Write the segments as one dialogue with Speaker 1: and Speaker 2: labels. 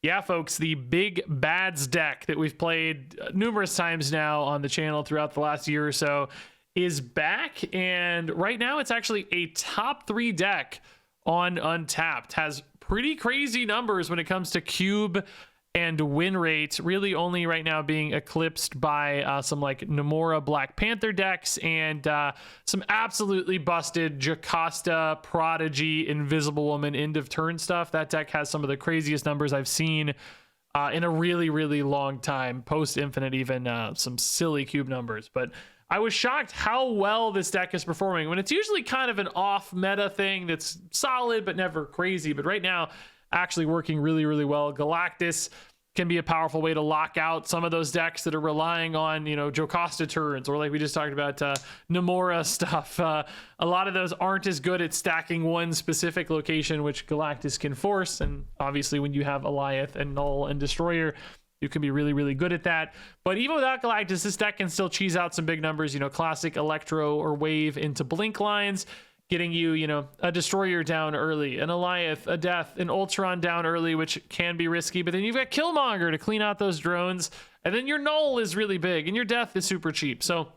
Speaker 1: Yeah, folks, the Big Bads deck that we've played numerous times now on the channel throughout the last year or so is back. And right now it's actually a top 3 deck on Untapped. Has pretty crazy numbers when it comes to cube and win rate, really only right now being eclipsed by some like Nomura Black Panther decks and some absolutely busted Jocasta, Prodigy, Invisible Woman, end of turn stuff. That deck has some of the craziest numbers I've seen in a really, really long time. Post Infinite, even some silly cube numbers. But I was shocked how well this deck is performing when it's usually kind of an off meta thing that's solid but never crazy. But right now, actually working really, really well. Galactus can be a powerful way to lock out some of those decks that are relying on, you know, Jocasta turns, or like we just talked about, Nomura stuff. A lot of those aren't as good at stacking one specific location, which Galactus can force. And obviously when you have Alioth and Null and Destroyer, you can be really, really good at that. But even without Galactus, this deck can still cheese out some big numbers, you know, classic Electro or Wave into Blink lines, getting you, you know, a Destroyer down early, an Alioth, a Death, an Ultron down early, which can be risky. But then you've got Killmonger to clean out those drones. And then your Null is really big and your Death is super cheap. So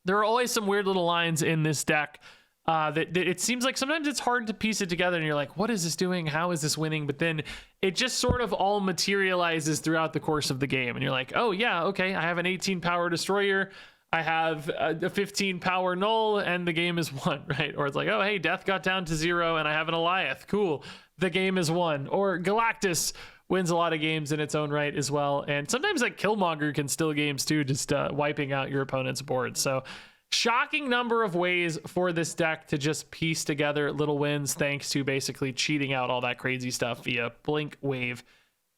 Speaker 1: there are always some weird little lines in this deck that it seems like sometimes it's hard to piece it together and you're like, what is this doing? How is this winning? But then it just sort of all materializes throughout the course of the game. And you're like, oh yeah, okay, I have an 18 power Destroyer. I have a 15 power Null and the game is won, right? Or it's like, oh, hey, Death got down to 0 and I have an Alioth. Cool. The game is won. Or Galactus wins a lot of games in its own right as well. And sometimes like Killmonger can steal games too, just wiping out your opponent's board. So shocking number of ways for this deck to just piece together little wins thanks to basically cheating out all that crazy stuff via Blink, Wave,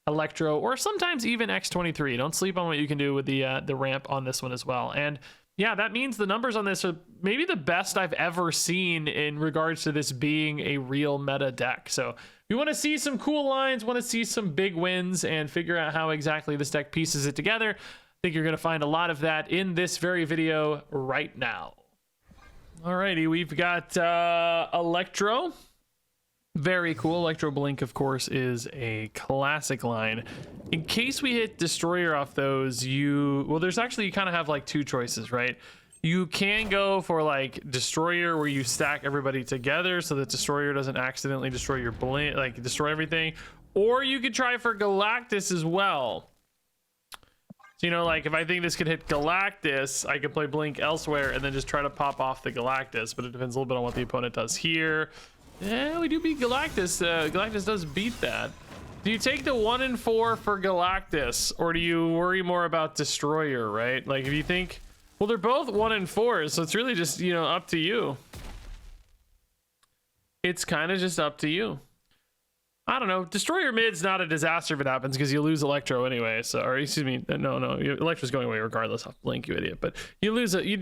Speaker 1: Electro, or sometimes even X23. Don't sleep on what you can do with the ramp on this one as well. And yeah, that means the numbers on this are maybe the best I've ever seen in regards to this being a real meta deck. So if you want to see some cool lines, want to see some big wins, and figure out how exactly this deck pieces it together, I think you're going to find a lot of that in this very video right now. Alrighty, we've got Electro. Very cool. Electro Blink, of course, is a classic line. In case we hit Destroyer off those, well, there's actually, you kind of have like 2 choices, right? You can go for like Destroyer where you stack everybody together so that Destroyer doesn't accidentally destroy your Blink, like destroy everything. Or you could try for Galactus as well. So, you know, like if I think this could hit Galactus, I could play Blink elsewhere and then just try to pop off the Galactus, but it depends a little bit on what the opponent does here. Yeah, we do beat Galactus. Galactus does beat that. Do you take the 1 and 4 for Galactus, or do you worry more about Destroyer, right? Like if you think, well, they're both 1 and 4s, so it's really just, you know, up to you. It's kind of just up to you. I don't know. Destroyer mid's not a disaster if it happens because you lose Electro anyway. So, or excuse me, no, Electro's going away regardless of Blink, you idiot. But you lose a, you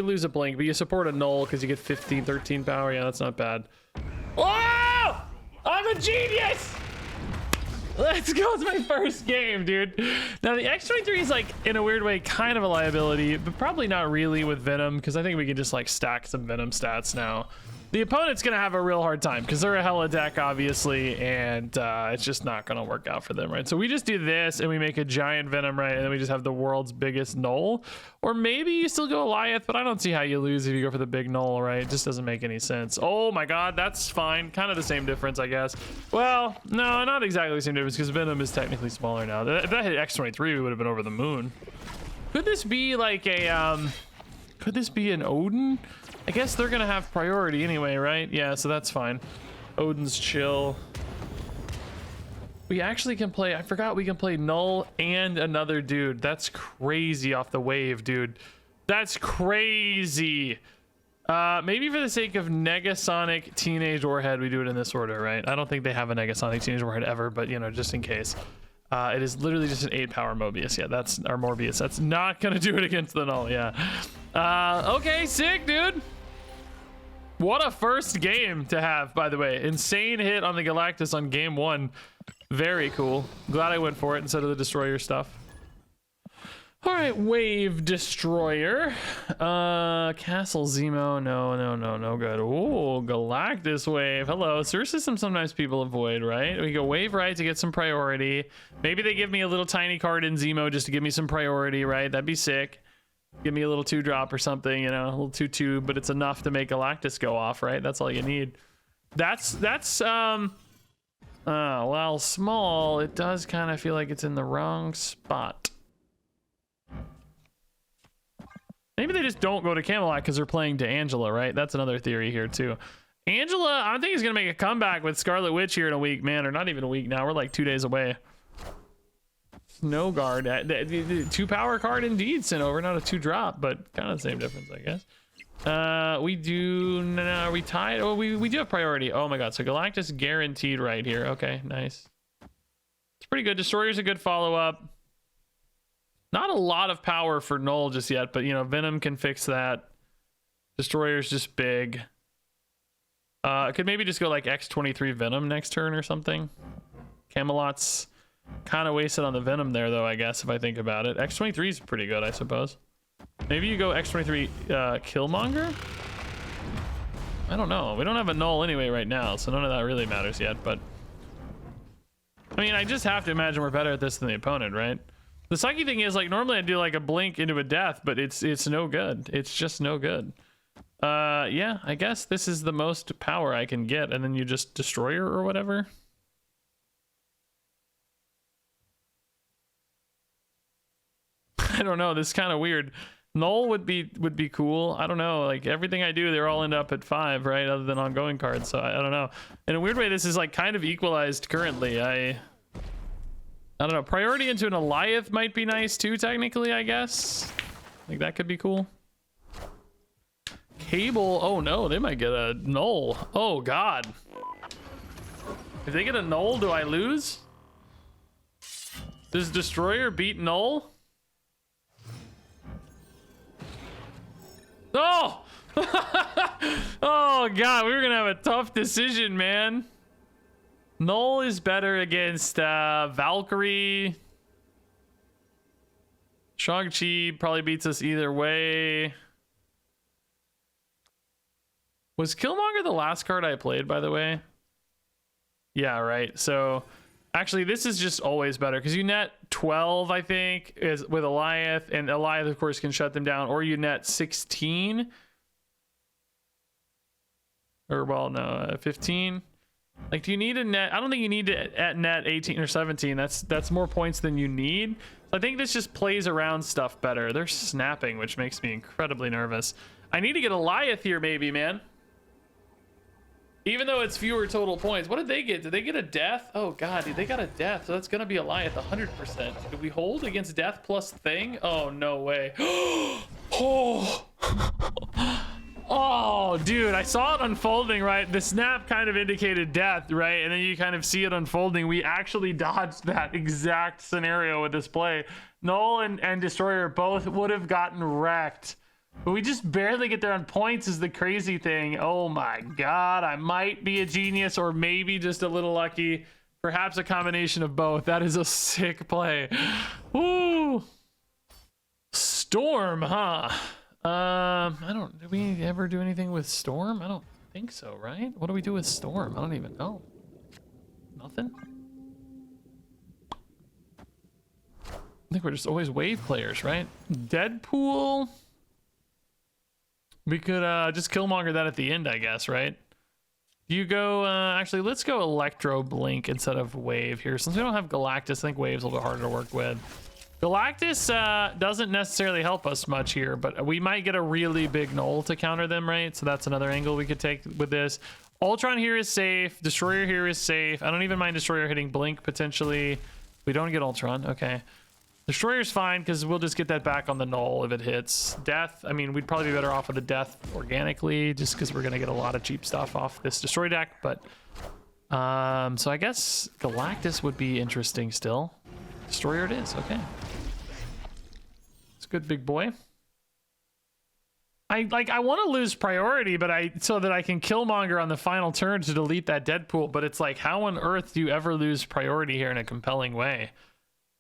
Speaker 1: lose a Blink, but you support a Null because you get 15, 13 power. Yeah, that's not bad. Oh, I'm a genius. Let's go. It's my first game, dude. Now the X23 is like in a weird way kind of a liability, but probably not really with Venom because I think we can just like stack some Venom stats now. The opponent's gonna have a real hard time because they're a hella deck, obviously, and it's just not gonna work out for them, right? So we just do this and we make a giant Venom, right? And then we just have the world's biggest Null. Or maybe you still go Alioth, but I don't see how you lose if you go for the big Null, right? It just doesn't make any sense. Oh my god, that's fine. Kind of the same difference, I guess. Well, no, not exactly the same difference because Venom is technically smaller now. If that hit X23, we would have been over the moon. Could this be like a, could this be an Odin? I guess they're gonna have priority anyway, right? Yeah, so that's fine. Odin's chill. We actually can play, I forgot we can play Null and another dude. That's crazy off the wave, dude. That's crazy. Maybe for the sake of Negasonic Teenage Warhead, we do it in this order, right? I don't think they have a Negasonic Teenage Warhead ever, but you know, just in case. It is literally just an 8-power Mobius. Yeah, that's our Morbius. That's not gonna do it against the Null, yeah. Okay, sick, dude. What a first game to have, by the way. Insane hit on the Galactus on game 1. Very cool. Glad I went for it instead of the Destroyer stuff. All right, Wave Destroyer. Castle Zemo. No good. Ooh, Galactus Wave. Hello. Sewer system sometimes people avoid, right? We go wave right to get some priority. Maybe they give me a little tiny card in Zemo just to give me some priority, right? That'd be sick. Give me a little 2-drop or something, you know, a little 2/2, but it's enough to make Galactus go off, right? That's all you need. That's well, small. It does kind of feel like it's in the wrong spot. Maybe they just don't go to Camelot because they're playing to Angela, right? That's another theory here too. Angela, I think, is gonna make a comeback with Scarlet Witch here in a week, man, or not even a week now. We're like 2 days away. Snow Guard, 2-power card indeed sent over, not a 2-drop, but kind of the same difference, I guess. We do, no, are we tied? Oh, we do have priority. Oh my god, so Galactus guaranteed right here. Okay, nice. It's pretty good. Destroyer's a good follow-up. Not a lot of power for Null just yet, but you know, Venom can fix that. Destroyer's just big. Could maybe just go like X-23 Venom next turn or something. Camelot's kind of wasted on the Venom there though, I guess, if I think about it. X-23 is pretty good, I suppose. Maybe you go X-23 Killmonger? I don't know. We don't have a Null anyway right now, so none of that really matters yet, but I mean, I just have to imagine we're better at this than the opponent, right? The sucky thing is, like, normally I do like a blink into a death, but it's no good. It's just no good. Yeah, I guess this is the most power I can get, and then you just Destroyer or whatever. I don't know. This is kind of weird. Null would be cool. I don't know. Like, everything I do, they're all end up at 5, right? Other than ongoing cards. So I don't know. In a weird way, this is like kind of equalized currently. I don't know. Priority into an Alioth might be nice too, technically, I guess. Like, that could be cool. Cable. Oh no, they might get a Null. Oh god. If they get a Null, do I lose? Does Destroyer beat Null? Oh! Oh god, we were gonna have a tough decision, man. Null is better against Valkyrie. Shang-Chi probably beats us either way. Was Killmonger the last card I played, by the way? Yeah, right. So actually, this is just always better because you net 12, I think, is with Alioth, and Alioth, of course, can shut them down, or you net 16. Or, well, no, 15. Like, do you need a net? I don't think you need to at net 18 or 17. That's more points than you need. So I think this just plays around stuff better. They're snapping, which makes me incredibly nervous. I need to get Alioth here, maybe, man. Even though it's fewer total points. What did they get? Did they get a death? Oh god, dude, they got a death. So that's gonna be Alioth 100%. Did we hold against death plus thing? Oh, no way. Oh. Oh, dude, I saw it unfolding, right? The snap kind of indicated death, right? And then you kind of see it unfolding. We actually dodged that exact scenario with this play. Null and Destroyer both would have gotten wrecked. But we just barely get there on points is the crazy thing. Oh my god, I might be a genius or maybe just a little lucky. Perhaps a combination of both. That is a sick play. Woo! Storm, huh? Did we ever do anything with Storm? I don't think so, right? What do we do with Storm? I don't even know. Nothing? I think we're just always wave players, right? Deadpool. We could just Killmonger that at the end, I guess, right? You go, actually, let's go Electro Blink instead of Wave here. Since we don't have Galactus, I think Wave's a little bit harder to work with. Galactus doesn't necessarily help us much here, but we might get a really big Null to counter them, right? So that's another angle we could take with this. Ultron here is safe. Destroyer here is safe. I don't even mind Destroyer hitting Blink, potentially. We don't get Ultron. Okay. Destroyer's fine, because we'll just get that back on the Null if it hits. Death, I mean, we'd probably be better off with a Death organically, just because we're going to get a lot of cheap stuff off this Destroy deck, but... so I guess Galactus would be interesting still. Destroyer it is, okay. It's a good big boy. I want to lose priority, but so that I can Killmonger on the final turn to delete that Deadpool, but it's like, how on earth do you ever lose priority here in a compelling way?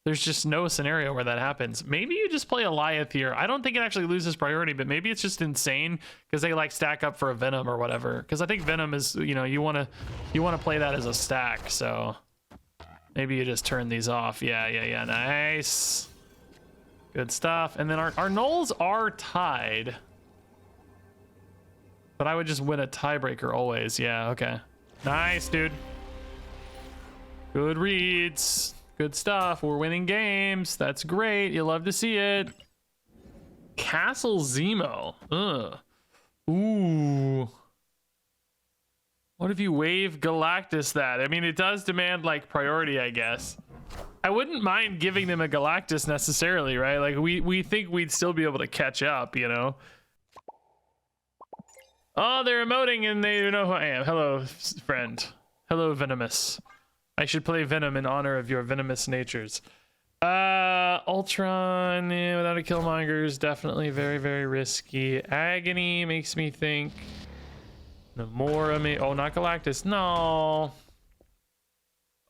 Speaker 1: There's just no scenario where that happens. Maybe you just play Alioth here. I don't think it actually loses priority, but maybe it's just insane because they like stack up for a Venom or whatever. Because I think Venom is, you know, you want to play that as a stack. So maybe you just turn these off. Yeah. Nice. Good stuff. And then our nulls are tied. But I would just win a tiebreaker always. Yeah, okay. Nice, dude. Good reads. Good stuff. We're winning games. That's great. You love to see it. Castle Zemo. Ugh. Ooh. What if you wave Galactus that? I mean, it does demand like priority, I guess. I wouldn't mind giving them a Galactus necessarily, right? Like we think we'd still be able to catch up, you know? Oh, they're emoting and they know who I am. Hello, friend. Hello, Venomous. I should play Venom in honor of your venomous natures. Ultron, yeah, without a Killmonger is definitely very, very risky. Agony makes me think. Namora, oh, not Galactus. No.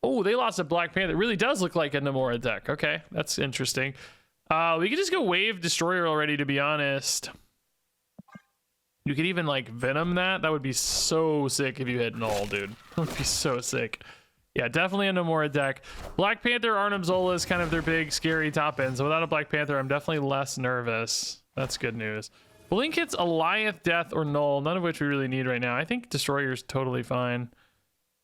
Speaker 1: Oh, they lost a Black Panther. It really does look like a Namora deck. Okay, that's interesting. We could just go Wave Destroyer already, to be honest. You could even like Venom that. That would be so sick if you hit Null, dude. That would be so sick. Yeah, definitely a Namora deck. Black Panther, Arnim Zola is kind of their big, scary top end. So without a Black Panther, I'm definitely less nervous. That's good news. Blink hits Alioth, Death, or Null, none of which we really need right now. I think Destroyer's totally fine.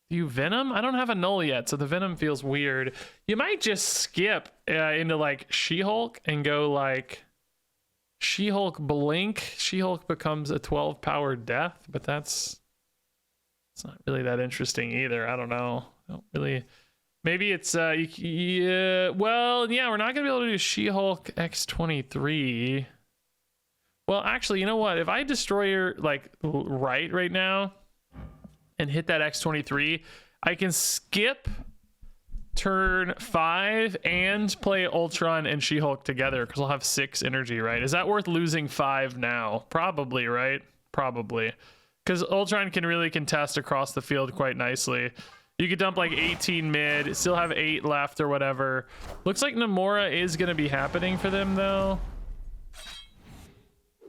Speaker 1: Do you Venom? I don't have a Null yet, so the Venom feels weird. You might just skip into like She-Hulk and go like She-Hulk Blink. She-Hulk becomes a 12 power Death, but it's not really that interesting either. I don't know. I don't really. Maybe it's yeah. Well, yeah, we're not gonna be able to do She-Hulk X-23. Well, actually, you know what? If I Destroyer like right now and hit that X-23, I can skip turn 5 and play Ultron and She-Hulk together because I'll have 6 energy, right? Is that worth losing 5 now? Probably, right? Probably. Because Ultron can really contest across the field quite nicely. You could dump like 18 mid, still have 8 left or whatever. Looks like Namora is going to be happening for them, though.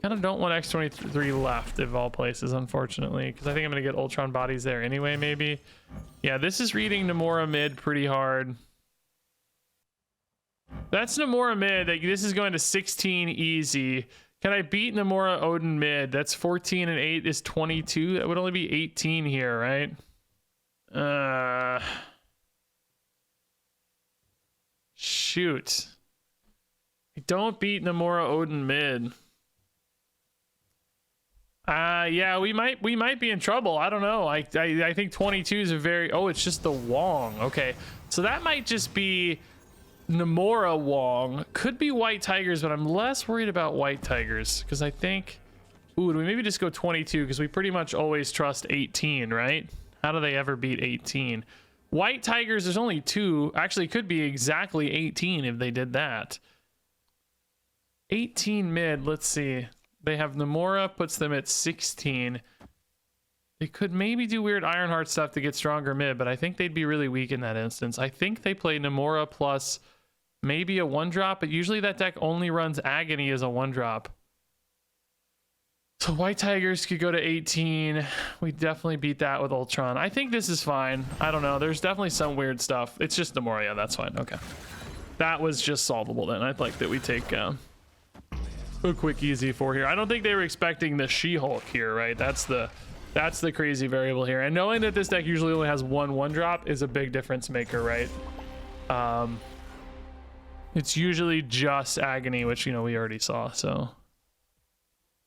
Speaker 1: Kind of don't want X-23 left of all places, unfortunately, because I think I'm going to get Ultron bodies there anyway, maybe. Yeah, this is reading Namora mid pretty hard. That's Namora mid. This is going to 16 easy. Can I beat Namora Odin mid? That's 14 and 8 is 22. That would only be 18 here, right? Shoot. I don't beat Namora Odin mid. Yeah, we might be in trouble. I don't know. I think 22 is a very. Oh, it's just the Wong. Okay, so that might just be Namora Wong. Could be White Tigers, but I'm less worried about White Tigers because I think. Ooh, do we maybe just go 22 because we pretty much always trust 18, right? How do they ever beat 18? White Tigers, there's only 2. Actually, it could be exactly 18 if they did that. 18 mid. Let's see. They have Namora, puts them at 16. They could maybe do weird Ironheart stuff to get stronger mid, but I think they'd be really weak in that instance. I think they play Namora plus maybe a 1-drop, but usually that deck only runs Agony as a 1-drop. So White Tigers could go to 18. We definitely beat that with Ultron. I think this is fine. I don't know. There's definitely some weird stuff. It's just Namora. Yeah, that's fine. Okay. That was just solvable then. I'd like that we take a quick easy 4 here. I don't think they were expecting the She-Hulk here, right? That's the crazy variable here. And knowing that this deck usually only has 1-1-drop is a big difference maker, right? It's usually just Agony, which, you know, we already saw, so.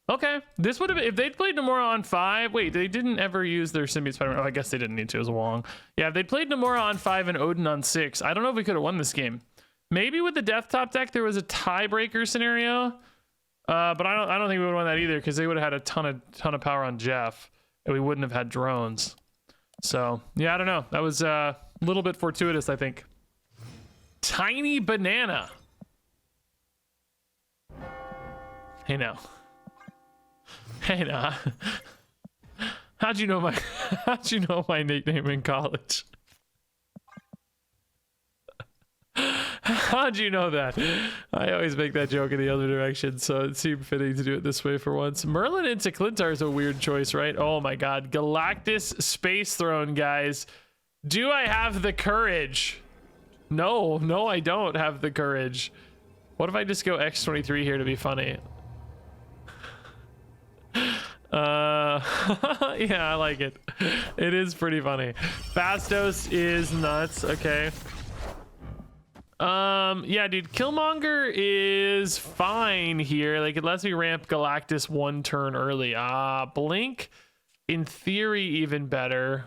Speaker 1: Okay, this would have been, if they'd played Namora on 5, wait, they didn't ever use their Symbiote Spider-Man. Oh, I guess they didn't need to, it was Wong. Yeah, if they'd played Namora on 5 and Odin on 6, I don't know if we could have won this game. Maybe with the Death Top deck, there was a tiebreaker scenario, but I don't think we would have won that either because they would have had a ton of power on Jeff, and we wouldn't have had drones. So, yeah, I don't know. That was a little bit fortuitous, I think. Tiny Banana. Hey, now. Hey, nah. How'd you know my nickname in college? How'd you know that? I always make that joke in the other direction, so it seemed fitting to do it this way for once. Merlin into Clintar is a weird choice, right? Oh my god. Galactus Space Throne, guys. Do I have the courage? No, I don't have the courage. What if I just go X23 here to be funny? Yeah, I like it. It is pretty funny. Fastos is nuts. Okay. Yeah, dude, Killmonger is fine here. Like, it lets me ramp Galactus one turn early. Blink, in theory, even better.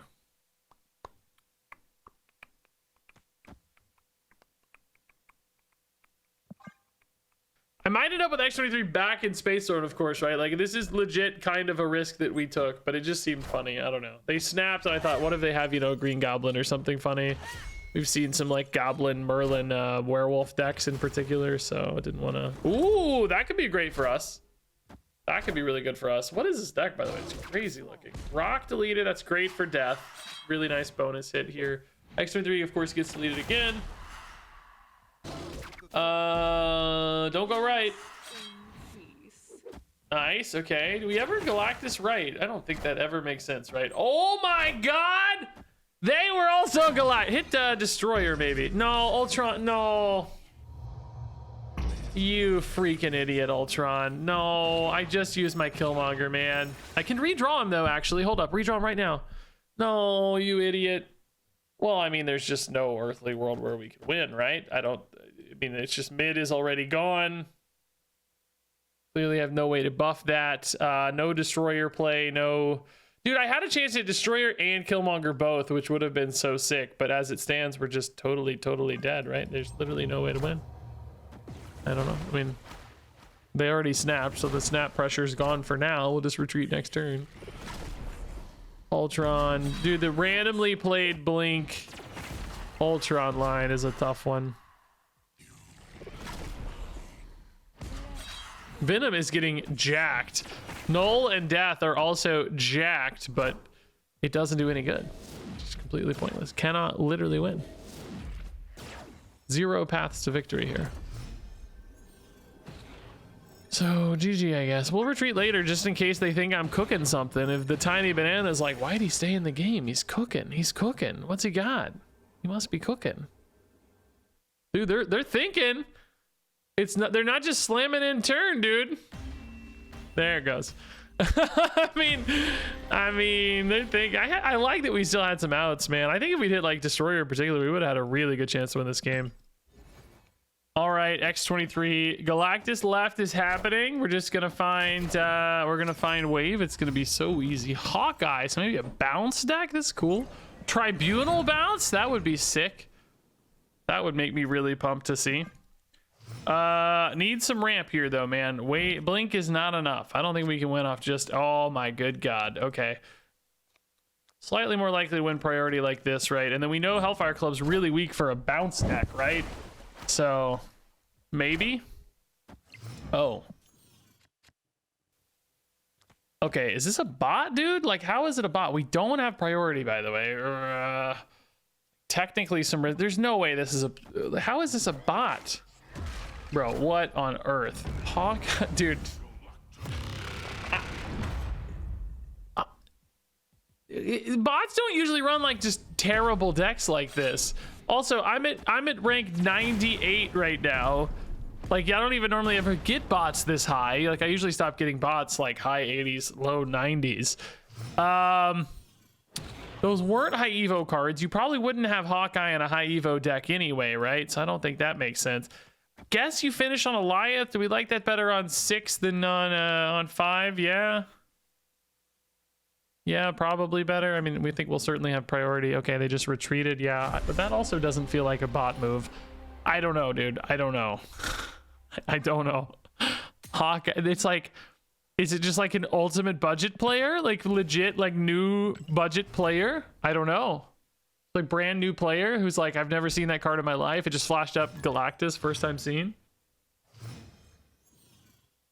Speaker 1: I might end up with X23 back in Space Throne, of course, right? Like, this is legit kind of a risk that we took, but it just seemed funny. I don't know. They snapped, and I thought, what if they have, you know, Green Goblin or something funny? We've seen some, like, Goblin, Merlin, Werewolf decks in particular, so I didn't want to... Ooh, that could be great for us. That could be really good for us. What is this deck, by the way? It's crazy looking. Rock deleted. That's great for death. Really nice bonus hit here. X23, of course, gets deleted again. Don't go right. Nice. Okay. Do we ever Galactus right? I don't think that ever makes sense, right? Oh my god! They were also Hit Destroyer, maybe. No, Ultron. No. You freaking idiot, Ultron. No, I just used my Killmonger, man. I can redraw him, though, actually. Hold up. Redraw him right now. No, you idiot. Well, I mean, there's just no earthly world where we could win, right? I mean, it's just mid is already gone. Clearly have no way to buff that. No Destroyer play, no... Dude, I had a chance to Destroyer and Killmonger both, which would have been so sick, but as it stands, we're just totally dead, right? There's literally no way to win. I don't know. I mean, they already snapped, so the snap pressure's gone for now. We'll just retreat next turn. Ultron. Dude, the randomly played Blink Ultron line is a tough one. Venom is getting jacked. Null and Death are also jacked, but it doesn't do any good. It's completely pointless. Cannot literally win. Zero paths to victory here. So GG, I guess. We'll retreat later just in case they think I'm cooking something. If the tiny banana's like, why'd he stay in the game? He's cooking. He's cooking. What's he got? He must be cooking. Dude, they're thinking. It's not, they're not just slamming in turn, dude. There it goes. I mean, they think I like that we still had some outs, man. I think if we hit like Destroyer in particular, we would have had a really good chance to win this game. All right, X23 Galactus left is happening. We're just gonna find Wave. It's gonna be so easy. Hawkeye, so maybe a bounce deck. That's cool. Tribunal bounce, that would be sick. That would make me really pumped to see. Need some ramp here though, man. Wait, Blink is not enough. I don't think we can win off just, oh my good god. Okay. Slightly more likely to win priority like this, right? And then we know Hellfire Club's really weak for a bounce deck, right? So, maybe? Oh. Okay, is this a bot, dude? Like, how is it a bot? We don't have priority, by the way. Technically, there's no way this is a... How is this a bot? Bro, what on earth? Hawk... Dude. Bots don't usually run, like, just terrible decks like this. Also, I'm at rank 98 right now. Like, I don't even normally ever get bots this high. Like, I usually stop getting bots like high 80s, low 90s. Those weren't high Evo cards. You probably wouldn't have Hawkeye in a high Evo deck anyway, right? So I don't think that makes sense. Guess you finish on Alioth. Do we like that better on 6 than on 5? Yeah. Yeah, probably better. I mean, we think we'll certainly have priority. Okay, they just retreated. Yeah, but that also doesn't feel like a bot move. I don't know, dude. I don't know. I don't know. Hawk, it's like, is it just like an ultimate budget player? Like legit, like new budget player? I don't know. Like brand new player who's like, I've never seen that card in my life. It just flashed up Galactus, first time seen.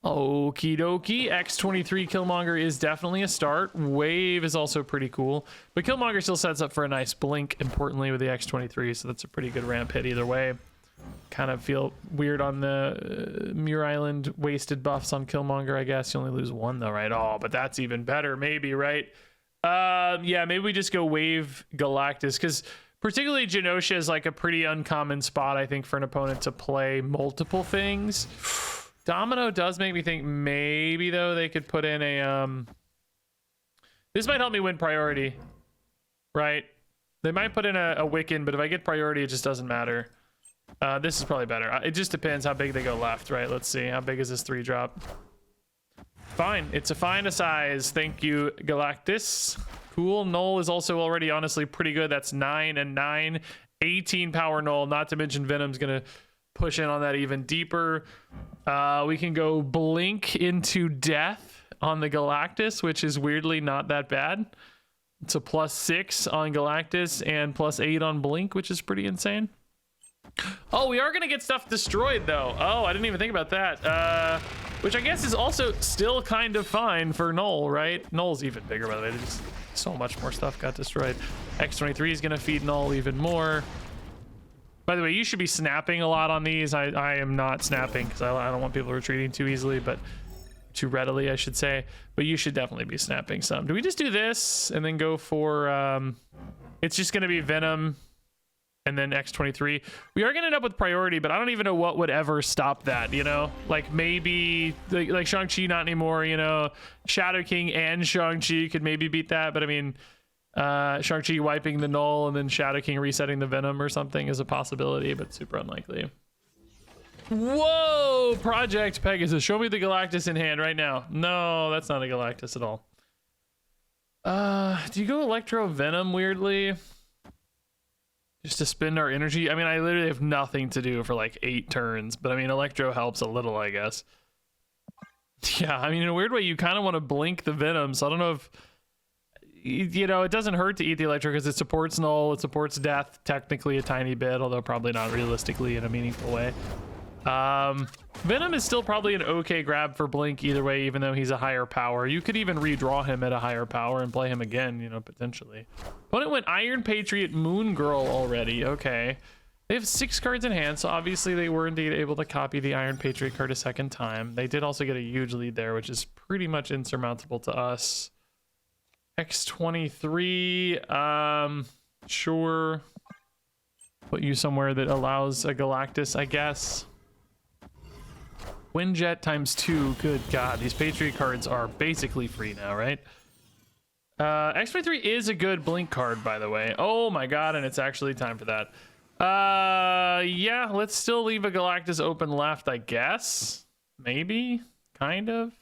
Speaker 1: Okie dokie. X23 Killmonger is definitely a start. Wave is also pretty cool. But Killmonger still sets up for a nice blink, importantly, with the X23, so that's a pretty good ramp hit either way. kind of feel weird on the Muir Island wasted buffs on Killmonger, I guess. You only lose one though, right? Oh, but that's even better, maybe, right? Yeah, maybe we just go wave Galactus, because particularly Genosha is like a pretty uncommon spot, I think, for an opponent to play multiple things. Domino does make me think maybe, though, they could put in a... This might help me win priority, right? They might put in a Wiccan, but if I get priority, it just doesn't matter. This is probably better. It just depends how big they go left, right? Let's see. How big is this 3-drop? Fine. It's a fine size. Thank you, Galactus. Cool. Null is also already honestly pretty good. That's 9 and 9. 18 power Null. Not to mention Venom's going to push in on that even deeper. We can go Blink into Death on the Galactus, which is weirdly not that bad. It's a +6 on Galactus and +8 on Blink, which is pretty insane. Oh, we are going to get stuff destroyed, though. Oh, I didn't even think about that. Which I guess is also still kind of fine for Null, right? Null's even bigger, by the way. Just so much more stuff got destroyed. X23 is going to feed Null even more. By the way, you should be snapping a lot on these. I am not snapping because I don't want people retreating too easily, but too readily, I should say. But you should definitely be snapping some. Do we just do this and then go for... it's just going to be Venom and then X23. We are gonna end up with priority, but I don't even know what would ever stop that, you know? Like maybe like Shang-Chi, not anymore, you know? Shadow King and Shang-Chi could maybe beat that, but I mean, Shang-Chi wiping the Null and then Shadow King resetting the Venom or something is a possibility, but super unlikely. Whoa, Project Pegasus, show me the Galactus in hand right now. No, that's not a Galactus at all. Do you go Electro Venom weirdly? Just to spend our energy? I mean, I literally have nothing to do for like 8 turns, but I mean, Electro helps a little, I guess. Yeah, I mean, in a weird way, you kind of want to blink the Venom, so I don't know if... You know, it doesn't hurt to eat the Electro because it supports Null, it supports Death, technically a tiny bit, although probably not realistically in a meaningful way. Venom is still probably an okay grab for Blink either way, even though he's a higher power. You could even redraw him at a higher power and play him again, you know, potentially. Opponent went Iron Patriot Moon Girl already. Okay. They have 6 cards in hand, so obviously they were indeed able to copy the Iron Patriot card a second time. They did also get a huge lead there, which is pretty much insurmountable to us. X23, sure. Put you somewhere that allows a Galactus, I guess. Quinjet ×2, good god, these Patriot cards are basically free now, right? X23 is a good Blink card, by the way. Oh my god, and it's actually time for that. Yeah, let's still leave a Galactus open left, I guess. Maybe, kind of.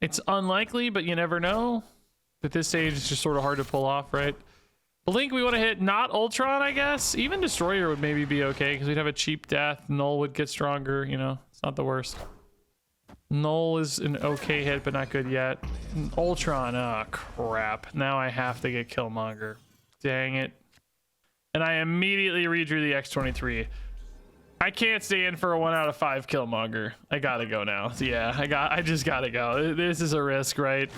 Speaker 1: It's unlikely, but you never know. At this stage, it's just sort of hard to pull off, right? Blink, we want to hit not Ultron, I guess. Even Destroyer would maybe be okay because we'd have a cheap Death. Null would get stronger, you know. It's not the worst. Null is an okay hit, but not good yet. Ultron, oh crap. Now I have to get Killmonger. Dang it. And I immediately redrew the X23. I can't stay in for a 1 out of 5 Killmonger. I gotta go now. Yeah, I just gotta go. This is a risk, right?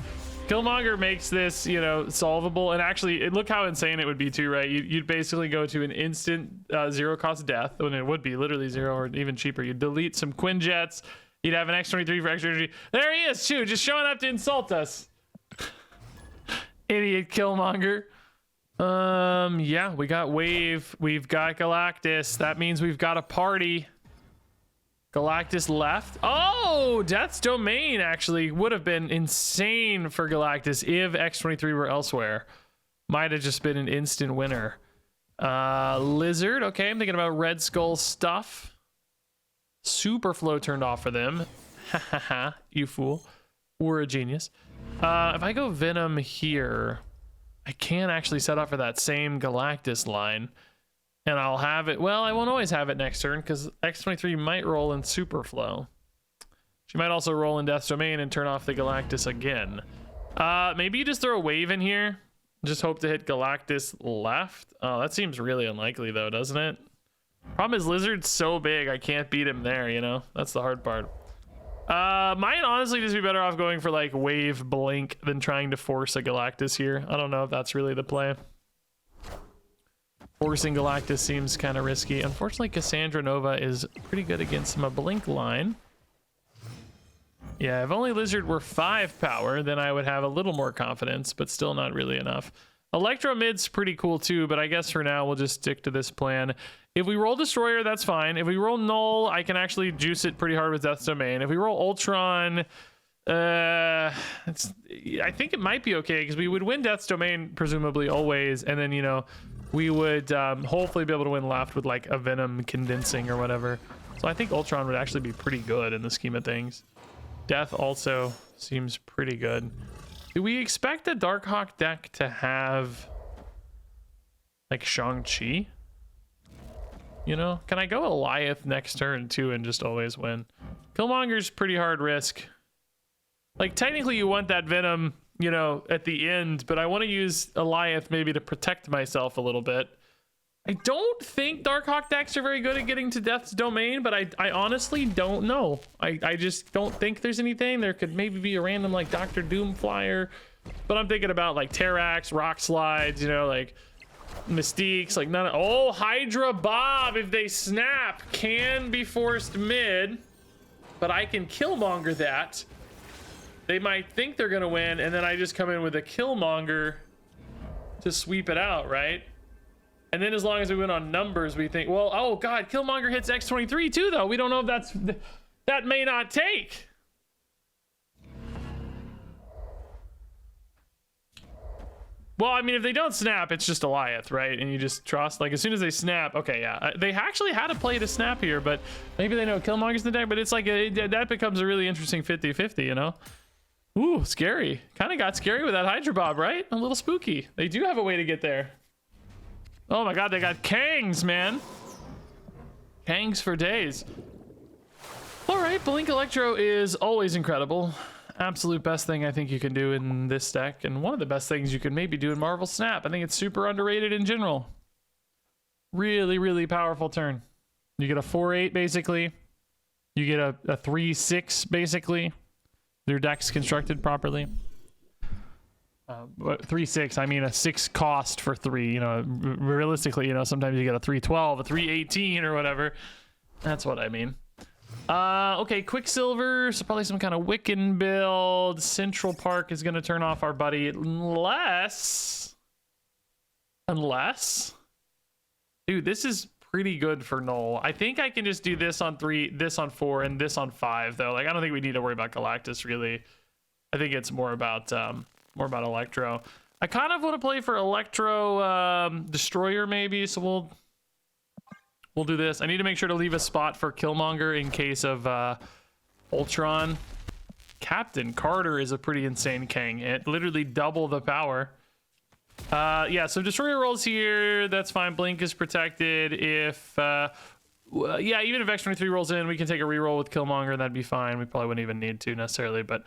Speaker 1: Killmonger makes this, you know, solvable, and actually, look how insane it would be too, right? You'd basically go to an instant 0-cost death, when it would be literally 0 or even cheaper. You'd delete some Quinjets, you'd have an X23 for extra energy. There he is, too, just showing up to insult us. Idiot Killmonger. Yeah, we got Wave, we've got Galactus. That means we've got a party. Galactus left. Oh, Death's Domain actually would have been insane for Galactus if X23 were elsewhere. Might have just been an instant winner. Lizard. Okay, I'm thinking about Red Skull stuff. Superflow turned off for them. Hahaha, you fool. We're a genius. If I go Venom here, I can actually set up for that same Galactus line. And I'll have it, well, I won't always have it next turn because X23 might roll in Superflow. She might also roll in Death's Domain and turn off the Galactus again. Maybe you just throw a Wave in here. Just hope to hit Galactus left. Oh, that seems really unlikely though, doesn't it? Problem is Lizard's so big, I can't beat him there, you know? That's the hard part. Might honestly just be better off going for like Wave Blink than trying to force a Galactus here. I don't know if that's really the play. Forcing Galactus seems kind of risky. Unfortunately, Cassandra Nova is pretty good against my Blink line. Yeah, if only Lizard were 5 power, then I would have a little more confidence, but still not really enough. Electro mid's pretty cool too, but I guess for now we'll just stick to this plan. If we roll Destroyer, that's fine. If we roll Null, I can actually juice it pretty hard with Death's Domain. If we roll Ultron, I think it might be okay, because we would win Death's Domain presumably always, and then, you know, we would hopefully be able to win left with like a Venom condensing or whatever. So I think Ultron would actually be pretty good in the scheme of things. Death also seems pretty good. Do we expect the Darkhawk deck to have like Shang-Chi? You know, can I go Goliath next turn too and just always win? Killmonger's pretty hard risk. Like technically you want that Venom, you know, at the end, but I want to use Goliath maybe to protect myself a little bit. I don't think Darkhawk decks are very good at getting to Death's Domain, but I honestly don't know. I just don't think there's anything. There could maybe be a random like Dr. Doom flyer, but I'm thinking about like Terrax, Rock Slides, you know, like Mystiques, like none of, oh, Hydra Bob, if they snap, can be forced mid, but I can Killmonger that. They might think they're gonna win, and then I just come in with a Killmonger to sweep it out, right? And then as long as we win on numbers, we think, well, oh god, Killmonger hits X-23 too, though. We don't know if that may not take. Well, I mean, if they don't snap, it's just Goliath, right? And you just trust, like, as soon as they snap, okay, yeah. They actually had a play to snap here, but maybe they know Killmonger's in the deck, but it's like, that becomes a really interesting 50-50, you know? Ooh, scary. Kind of got scary with that Hydra Bob, right? A little spooky. They do have a way to get there. Oh my god, they got Kangs, man. Kangs for days. All right, Blink Electro is always incredible. Absolute best thing I think you can do in this deck, and one of the best things you can maybe do in Marvel Snap. I think it's super underrated in general. Really, really powerful turn. You get a 4-8 basically. You get a 3-6 basically. Your deck's constructed properly. 3-6, I mean a 6 cost for 3. You know, realistically, you know, sometimes you get a 3-12, a 3-18 or whatever. That's what I mean. Okay, Quicksilver, so probably some kind of Wiccan build. Central Park is going to turn off our buddy unless... Dude, this is pretty good for Null. I think I can just do this on 3, this on 4, and this on 5, though. Like, I don't think we need to worry about Galactus, really. I think it's more about Electro. I kind of want to play for Electro Destroyer, maybe, so we'll do this. I need to make sure to leave a spot for Killmonger in case of Ultron. Captain Carter is a pretty insane Kang. It literally double the power. Yeah, so Destroyer rolls here. That's fine. Blink is protected. If yeah, even if X-23 rolls in, we can take a reroll with Killmonger. That'd be fine. We probably wouldn't even need to necessarily, but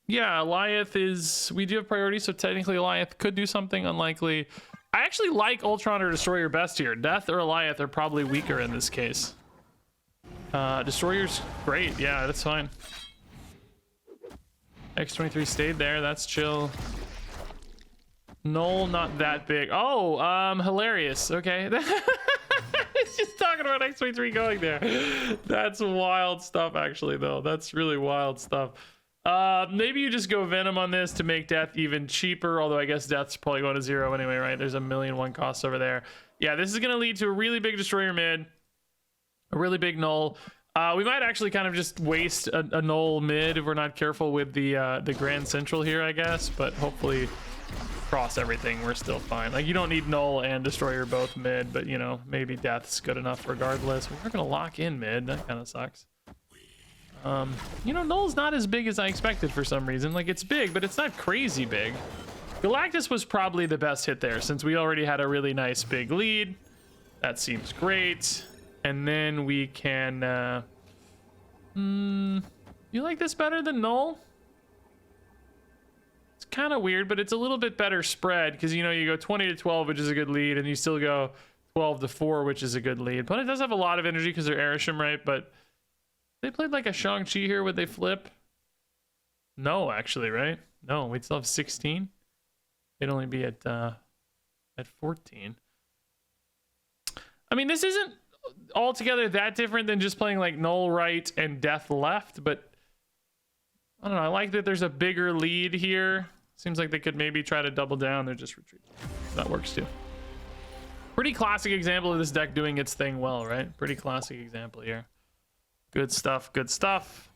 Speaker 1: yeah, Goliath is... We do have priority, so technically Goliath could do something. Unlikely. I actually like Ultron or Destroyer best here. Death or Goliath are probably weaker in this case. Destroyer's great. Yeah, that's fine. X-23 stayed there. That's chill. Null, not that big. Oh, hilarious. Okay. It's just talking about X-23 going there. That's wild stuff, actually, though. That's really wild stuff. Maybe you just go Venom on this to make Death even cheaper, although I guess Death's probably going to 0 anyway, right? There's 1,000,001 costs over there. Yeah, this is going to lead to a really big Destroyer mid, a really big Null. We might actually kind of just waste a Null mid if we're not careful with the Grand Central here, I guess, but hopefully cross everything, we're still fine. Like, you don't need Null and Destroyer both mid, but, you know, maybe Death's good enough regardless. We're going to lock in mid. That kind of sucks. You know, Null's not as big as I expected for some reason. Like, it's big, but it's not crazy big. Galactus was probably the best hit there since we already had a really nice big lead. That seems great. And then we can, you like this better than Null? It's kind of weird, but it's a little bit better spread because, you know, you go 20-12, which is a good lead, and you still go 12-4, which is a good lead. But it does have a lot of energy because they're Arishem, right? But they played like a Shang-Chi here. Would they flip? No, actually, right? No, we'd still have 16. 16. They'd only be at 14. I mean, this isn't altogether that different than just playing like null right and death left, but I don't know. I like that there's a bigger lead here. Seems like they could maybe try to double down. They're just retreating. That works too. Pretty classic example of this deck doing its thing well, right? Pretty classic example here. Good stuff. Good stuff.